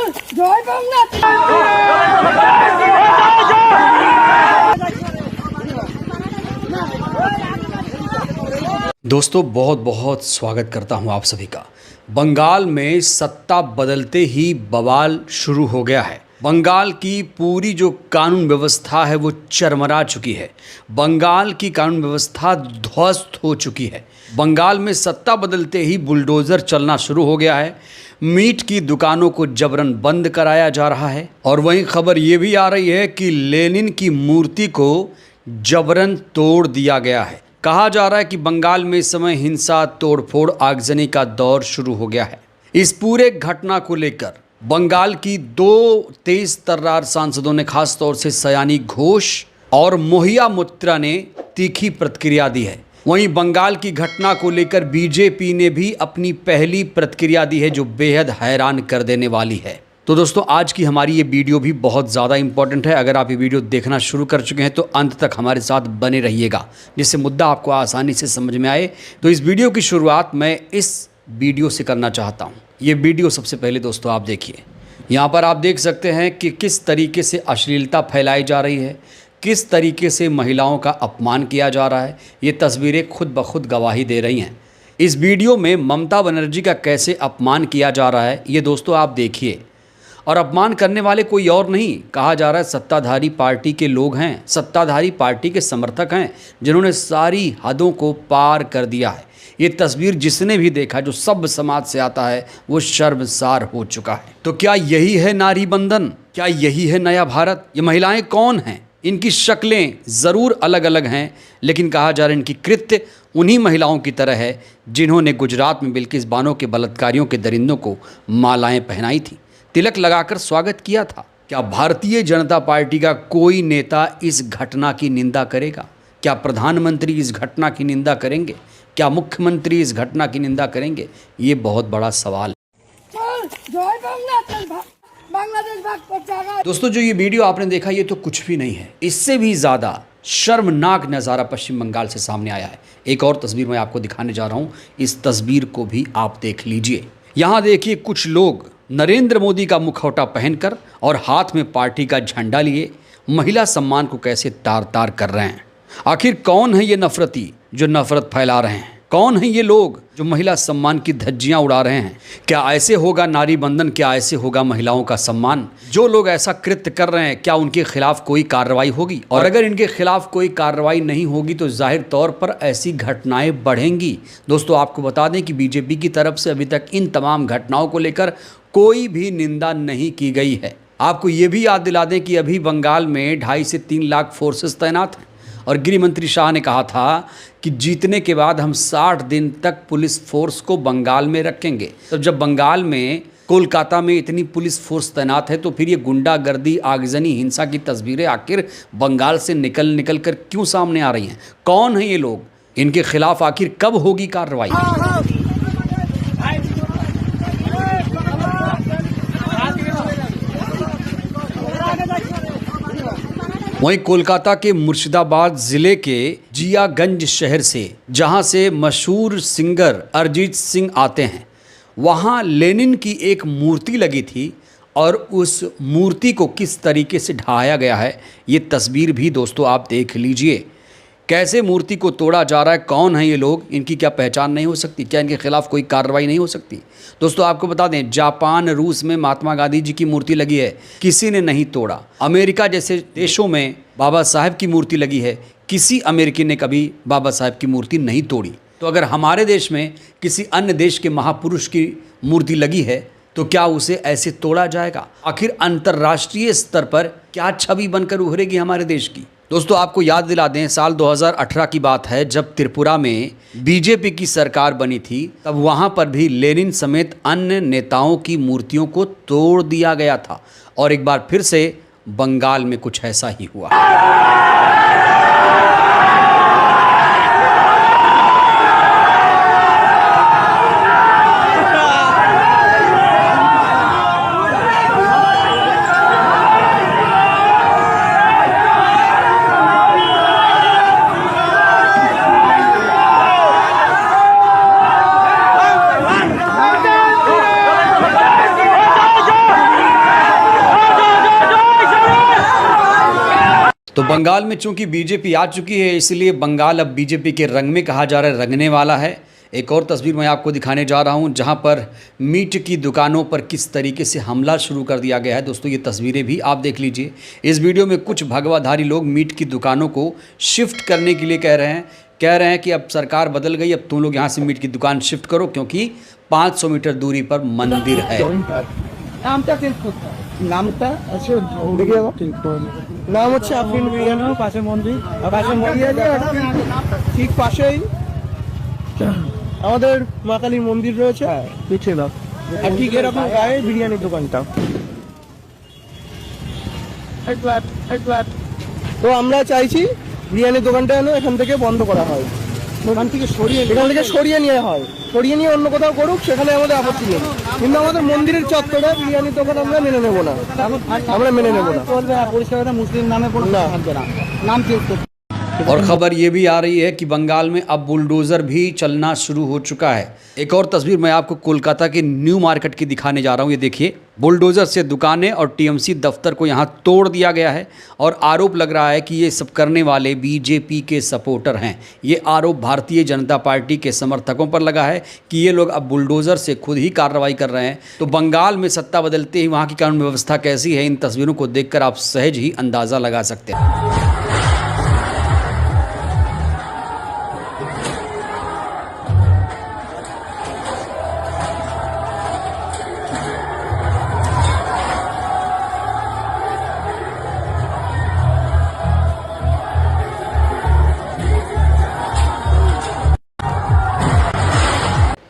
জয় বাংলা। दोस्तों बहुत बहुत स्वागत करता हूं आप सभी का। बंगाल में सत्ता बदलते ही बवाल शुरू हो गया है। बंगाल की पूरी जो कानून व्यवस्था है वो चरमरा चुकी है। बंगाल की कानून व्यवस्था ध्वस्त हो चुकी है। बंगाल में सत्ता बदलते ही बुलडोज़र चलना शुरू हो गया है। मीट की दुकानों को जबरन बंद कराया जा रहा है और वहीं खबर ये भी आ रही है कि लेनिन की मूर्ति को जबरन तोड़ दिया गया है। कहा जा रहा है कि बंगाल में इस समय हिंसा, तोड़फोड़, आगजनी का दौर शुरू हो गया है। इस पूरे घटना को लेकर बंगाल की दो तेज तर्रार सांसदों ने खास तौर से सयानी घोष और मोहिया मोइत्रा ने तीखी प्रतिक्रिया दी है। वहीं बंगाल की घटना को लेकर बीजेपी ने भी अपनी पहली प्रतिक्रिया दी है जो बेहद हैरान कर देने वाली है। तो दोस्तों आज की हमारी ये वीडियो भी बहुत ज़्यादा इंपॉर्टेंट है। अगर आप ये वीडियो देखना शुरू कर चुके हैं तो अंत तक हमारे साथ बने रहिएगा जिससे मुद्दा आपको आसानी से समझ में आए। तो इस वीडियो की शुरुआत मैं इस वीडियो से करना चाहता हूँ। ये वीडियो सबसे पहले दोस्तों आप देखिए। यहाँ पर आप देख सकते हैं कि किस तरीके से अश्लीलता फैलाई जा रही है, किस तरीके से महिलाओं का अपमान किया जा रहा है। ये तस्वीरें खुद ब खुद गवाही दे रही हैं। इस वीडियो में ममता बनर्जी का कैसे अपमान किया जा रहा है ये दोस्तों आप देखिए। और अपमान करने वाले कोई और नहीं, कहा जा रहा है सत्ताधारी पार्टी के लोग हैं, सत्ताधारी पार्टी के समर्थक हैं जिन्होंने सारी हदों को पार कर दिया है। ये तस्वीर जिसने भी देखा, जो सब समाज से आता है, वो शर्मसार हो चुका है। तो क्या यही है नारी बंधन? क्या यही है नया भारत? ये महिलाएं कौन हैं? इनकी शक्लें ज़रूर अलग अलग हैं, लेकिन कहा जा रहा है इनकी कृत्य उन्हीं महिलाओं की तरह है जिन्होंने गुजरात में बिल्किस बानो के बलात्कारियों के दरिंदों को मालाएं पहनाई थी, तिलक लगाकर स्वागत किया था। क्या भारतीय जनता पार्टी का कोई नेता इस घटना की निंदा करेगा? क्या प्रधानमंत्री इस घटना की निंदा करेंगे? क्या मुख्यमंत्री इस घटना की निंदा करेंगे? ये बहुत बड़ा सवाल है। दोस्तों जो ये वीडियो आपने देखा ये तो कुछ भी नहीं है, इससे भी ज़्यादा शर्मनाक नज़ारा पश्चिम बंगाल से सामने आया है। एक और तस्वीर मैं आपको दिखाने जा रहा हूँ, इस तस्वीर को भी आप देख लीजिए। यहाँ देखिए कुछ लोग नरेंद्र मोदी का मुखौटा पहनकर और हाथ में पार्टी का झंडा लिए महिला सम्मान को कैसे तार तार कर रहे हैं। आखिर कौन है ये नफरती जो नफरत फैला रहे हैं? कौन है ये लोग जो महिला सम्मान की धज्जियां उड़ा रहे हैं? क्या ऐसे होगा नारी बंधन? क्या ऐसे होगा महिलाओं का सम्मान? जो लोग ऐसा कृत्य कर रहे हैं क्या उनके खिलाफ कोई कार्रवाई होगी? और अगर इनके खिलाफ कोई कार्रवाई नहीं होगी तो जाहिर तौर पर ऐसी घटनाएं बढ़ेंगी। दोस्तों आपको बता दें कि बीजेपी की तरफ से अभी तक इन तमाम घटनाओं को लेकर कोई भी निंदा नहीं की गई है। आपको ये भी याद दिला दें कि अभी बंगाल में 2.5 से 3 लाख फोर्सेस तैनात हैं और गृह मंत्री शाह ने कहा था कि जीतने के बाद हम 60 दिन तक पुलिस फोर्स को बंगाल में रखेंगे। तो जब बंगाल में, कोलकाता में इतनी पुलिस फोर्स तैनात है तो फिर ये गुंडागर्दी, आगजनी, हिंसा की तस्वीरें आखिर बंगाल से निकल कर क्यों सामने आ रही हैं? कौन है ये लोग? इनके खिलाफ आखिर कब होगी कार्रवाई? वहीं कोलकाता के मुर्शिदाबाद ज़िले के जियागंज शहर से, जहां से मशहूर सिंगर अरिजीत सिंह आते हैं, वहां लेनिन की एक मूर्ति लगी थी और उस मूर्ति को किस तरीके से ढाया गया है ये तस्वीर भी दोस्तों आप देख लीजिए। कैसे मूर्ति को तोड़ा जा रहा है, कौन है ये लोग, इनकी क्या पहचान नहीं हो सकती? क्या इनके खिलाफ कोई कार्रवाई नहीं हो सकती? दोस्तों आपको बता दें जापान, रूस में महात्मा गांधी जी की मूर्ति लगी है, किसी ने नहीं तोड़ा। अमेरिका जैसे देशों में बाबा साहब की मूर्ति लगी है, किसी अमेरिकी ने कभी बाबा साहब की मूर्ति नहीं तोड़ी। तो अगर हमारे देश में किसी अन्य देश के महापुरुष की मूर्ति लगी है तो क्या उसे ऐसे तोड़ा जाएगा? आखिर अंतर्राष्ट्रीय स्तर पर क्या छवि बनकर उभरेगी हमारे देश की? दोस्तों आपको याद दिला दें साल 2018 की बात है, जब त्रिपुरा में बीजेपी की सरकार बनी थी तब वहां पर भी लेनिन समेत अन्य नेताओं की मूर्तियों को तोड़ दिया गया था। और एक बार फिर से बंगाल में कुछ ऐसा ही हुआ। तो बंगाल में चूंकि बीजेपी आ चुकी है, इसलिए बंगाल अब बीजेपी के रंग में कहा जा रहा है रंगने वाला है। एक और तस्वीर मैं आपको दिखाने जा रहा हूं, जहां पर मीट की दुकानों पर किस तरीके से हमला शुरू कर दिया गया है। दोस्तों ये तस्वीरें भी आप देख लीजिए। इस वीडियो में कुछ भगवाधारी लोग मीट की दुकानों को शिफ्ट करने के लिए कह रहे हैं कि अब सरकार बदल गई, अब तुम लोग यहाँ से मीट की दुकान शिफ्ट करो, क्योंकि 500 मीटर दूरी पर मंदिर है। নামটা আছে দেখিয়ে দাও নাম হচ্ছে আফরিন বিরিয়ানি পাশে মন্দির ঠিক পাশেই আমাদের মা কালীর মন্দির রয়েছে পিছিয়ে দাও আর ঠিক এরকম গায়ে বিরিয়ানির দোকানটা তো আমরা চাইছি বিরিয়ানির দোকানটা যেন এখান থেকে বন্ধ করা হয়, এখান থেকে সরিয়ে নিয়ে হয়, সরিয়ে নিয়ে অন্য কোথাও করুক, সেখানে আমাদের আপত্তি নেই। কিন্তু আমাদের মন্দিরের চত্বরে বিরিয়ানির দোকান আমরা মেনে নেবো না, আমরা মেনে নেবো না। পরিষ্কার মুসলিম নামে নাম চেঞ্জ। और ख़बर ये भी आ रही है कि बंगाल में अब बुलडोज़र भी चलना शुरू हो चुका है। एक और तस्वीर मैं आपको कोलकाता के न्यू मार्केट की दिखाने जा रहा हूँ। ये देखिए, बुलडोज़र से दुकानें और टीएमसी दफ्तर को यहाँ तोड़ दिया गया है और आरोप लग रहा है कि ये सब करने वाले बीजेपी के सपोर्टर हैं। ये आरोप भारतीय जनता पार्टी के समर्थकों पर लगा है कि ये लोग अब बुलडोज़र से खुद ही कार्रवाई कर रहे हैं। तो बंगाल में सत्ता बदलते ही वहाँ की कानून व्यवस्था कैसी है, इन तस्वीरों को देखकर आप सहज ही अंदाज़ा लगा सकते हैं।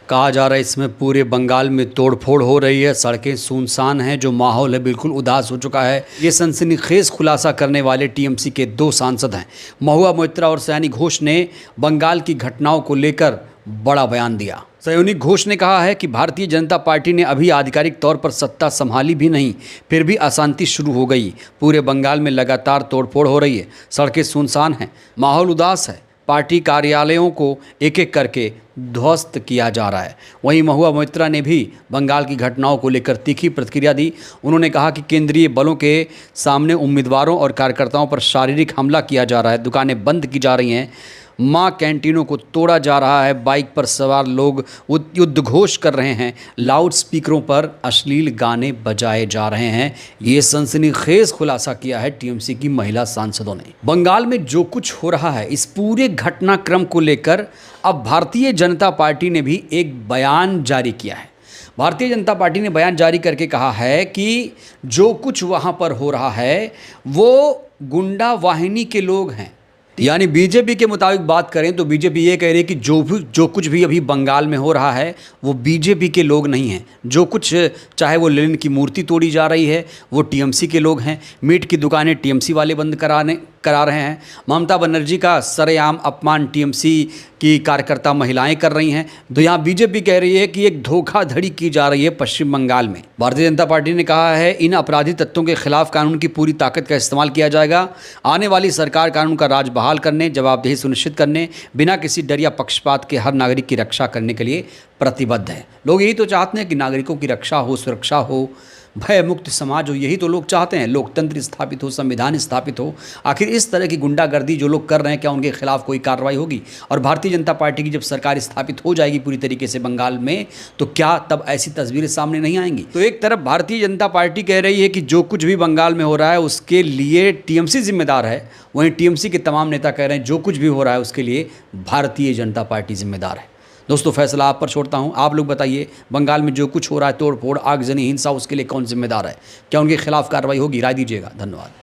कहा जा रहा है इसमें पूरे बंगाल में तोड़फोड़ हो रही है, सड़कें सुनसान हैं, जो माहौल है बिल्कुल उदास हो चुका है। ये सनसनीखेज खुलासा करने वाले टीएमसी के 2 सांसद हैं। महुआ मोइत्रा और सयानी घोष ने बंगाल की घटनाओं को लेकर बड़ा बयान दिया। सयानी घोष ने कहा है कि भारतीय जनता पार्टी ने अभी आधिकारिक तौर पर सत्ता संभाली भी नहीं, फिर भी अशांति शुरू हो गई। पूरे बंगाल में लगातार तोड़फोड़ हो रही है, सड़कें सुनसान हैं, माहौल उदास है, पार्टी कार्यालयों को एक एक करके ध्वस्त किया जा रहा है। वहीं महुआ मोइत्रा ने भी बंगाल की घटनाओं को लेकर तीखी प्रतिक्रिया दी। उन्होंने कहा कि केंद्रीय बलों के सामने उम्मीदवारों और कार्यकर्ताओं पर शारीरिक हमला किया जा रहा है, दुकानें बंद की जा रही हैं, मां कैंटीनों को तोड़ा जा रहा है, बाइक पर सवार लोग युद्ध घोष कर रहे हैं, लाउड स्पीकरों पर अश्लील गाने बजाए जा रहे हैं। ये सनसनीखेज खुलासा किया है टीएमसी की महिला सांसदों ने। बंगाल में जो कुछ हो रहा है, इस पूरे घटनाक्रम को लेकर अब भारतीय जनता पार्टी ने भी एक बयान जारी किया है। भारतीय जनता पार्टी ने बयान जारी करके कहा है कि जो कुछ वहाँ पर हो रहा है वो गुंडा वाहिनी के लोग हैं। यानी बीजेपी के मुताबिक बात करें तो बीजेपी ये कह रही है कि जो कुछ भी अभी बंगाल में हो रहा है वो बीजेपी के लोग नहीं हैं। जो कुछ, चाहे वो लेनिन की मूर्ति तोड़ी जा रही है, वो टीएमसी के लोग हैं। मीट की दुकानें टीएमसी वाले बंद करा रहे हैं। ममता बनर्जी का सरेआम अपमान टीएमसी की कार्यकर्ता महिलाएं कर रही हैं। तो यहाँ बीजेपी कह रही है कि एक धोखाधड़ी की जा रही है पश्चिम बंगाल में। भारतीय जनता पार्टी ने कहा है इन अपराधी तत्वों के खिलाफ कानून की पूरी ताकत का इस्तेमाल किया जाएगा। आने वाली सरकार कानून का राज बहाल करने, जवाबदेही सुनिश्चित करने, बिना किसी डर या पक्षपात के हर नागरिक की रक्षा करने के लिए प्रतिबद्ध है। लोग यही तो चाहते हैं कि नागरिकों की रक्षा हो, सुरक्षा हो, भय मुक्त समाज हो, यही तो लोग चाहते हैं। लोकतंत्र स्थापित हो, संविधान स्थापित हो। आखिर इस तरह की गुंडागर्दी जो लोग कर रहे हैं, क्या उनके खिलाफ कोई कार्रवाई होगी? और भारतीय जनता पार्टी की जब सरकार स्थापित हो जाएगी पूरी तरीके से बंगाल में, तो क्या तब ऐसी तस्वीरें सामने नहीं आएंगी? तो एक तरफ भारतीय जनता पार्टी कह रही है कि जो कुछ भी बंगाल में हो रहा है उसके लिए टीएमसी जिम्मेदार है, वहीं टीएमसी के तमाम नेता कह रहे हैं जो कुछ भी हो रहा है उसके लिए भारतीय जनता पार्टी जिम्मेदार है। दोस्तों फैसला आप पर छोड़ता हूं, आप लोग बताइए बंगाल में जो कुछ हो रहा है, तोड़फोड़, आगजनी, हिंसा, उसके लिए कौन जिम्मेदार है? क्या उनके खिलाफ कार्रवाई होगी? राय दीजिएगा। धन्यवाद।